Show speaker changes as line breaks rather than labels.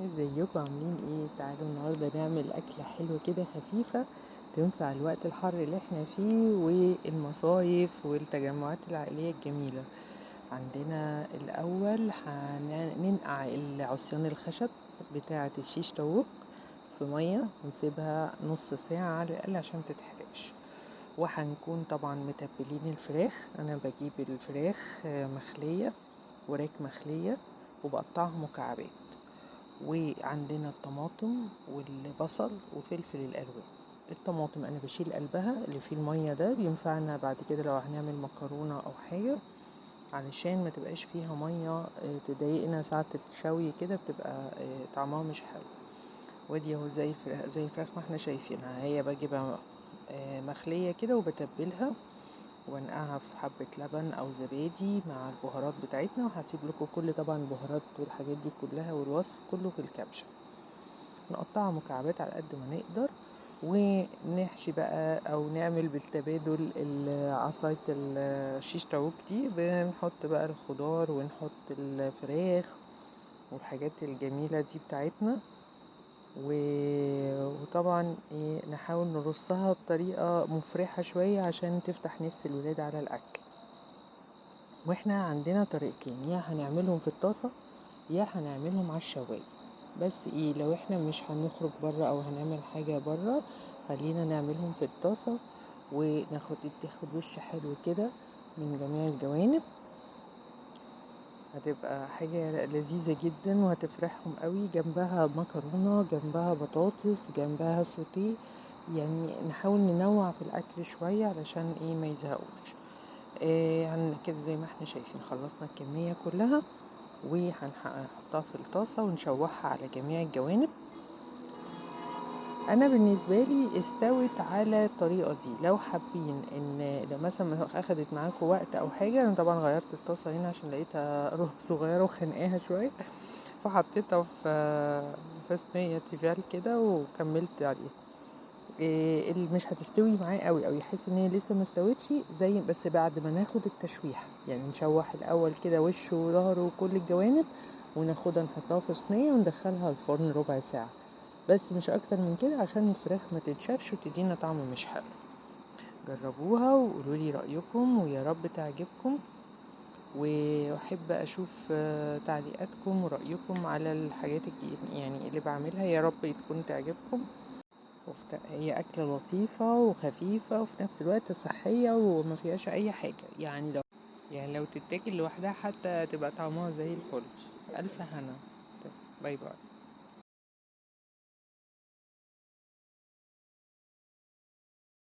ازيكم عاملين ايه؟ تعالوا النهارده نعمل اكله حلوه كده خفيفه تنفع الوقت الحر اللي احنا فيه والمصايف والتجمعات العائليه الجميله. عندنا الاول هننقع العصيان الخشب بتاعه الشيش طاووق في ميه ونسيبها نص ساعه على الاقل عشان متتحرقش. وهنكون طبعا متبلين الفراخ. انا بجيب الفراخ مخليه، وراك مخليه، وبقطعها مكعبات. وعندنا الطماطم والبصل وفلفل الالوان. الطماطم انا بشيل قلبها اللي فيه الميه، ده بينفعنا بعد كده لو هنعمل مكرونه او حاجه، علشان ما تبقاش فيها ميه تضايقنا ساعه الشوي كده، بتبقى طعمها مش حلو. ودي اهو زي الفراخ ما احنا شايفينها، هي بجيبها مخليه كده وبتبلها وانقعها في حبة لبن او زبادي مع البهارات بتاعتنا، وهسيب لكم كل طبعا البهارات والحاجات دي كلها والوصف كله في الكابشن. نقطعها مكعبات على قد ما نقدر، ونحشي بقى او نعمل بالتبادل عصاية الشيش طاووق دي. بنحط بقى الخضار ونحط الفراخ والحاجات الجميلة دي بتاعتنا، وطبعا نحاول نرصها بطريقة مفرحة شوية عشان تفتح نفس الولاد على الأكل. واحنا عندنا طريقتين، يا هنعملهم في الطاسة يا هنعملهم على الشواية. بس لو احنا مش هنخرج برا او هنعمل حاجة برا، خلينا نعملهم في الطاسة تاخد وش حلو كده من جميع الجوانب. هتبقى حاجة لذيذة جدا وهتفرحهم قوي، جنبها مكرونة، جنبها بطاطس، جنبها سوتيه. يعني نحاول ننوع في الاكل شوية علشان ما يزهقوش. يعني كده زي ما احنا شايفين خلصنا الكمية كلها، وهنحطها في الطاسة ونشوحها على جميع الجوانب. انا بالنسبه لي استوت على الطريقه دي. لو حابين ان لو مثلا اخدت معاكم وقت او حاجه، انا طبعا غيرت الطاسه هنا عشان لقيتها صغيره وخنقاها شويه، فحطيتها في صينيه تيفال كده وكملت عليها. اللي مش هتستوي معاه قوي او يحس ان هي لسه ما استوتش، زي بس بعد ما ناخد التشويح، يعني نشوح الاول كده وشه وظهره وكل الجوانب، وناخدها نحطها في صينيه وندخلها الفرن ربع ساعه. بس مش اكتر من كده عشان الفراخ ما تنشفش وتدينا طعم مش حلو. جربوها وقولوا لي رايكم ويا رب تعجبكم، واحب اشوف تعليقاتكم ورايكم على الحاجات يعني اللي بعملها، يا رب تكون تعجبكم. هي اكله لطيفه وخفيفه وفي نفس الوقت صحيه وما فيهاش اي حاجه، يعني لو تتاكل لوحدها حتى تبقى طعمها زي الفل. الف هنا. باي باي.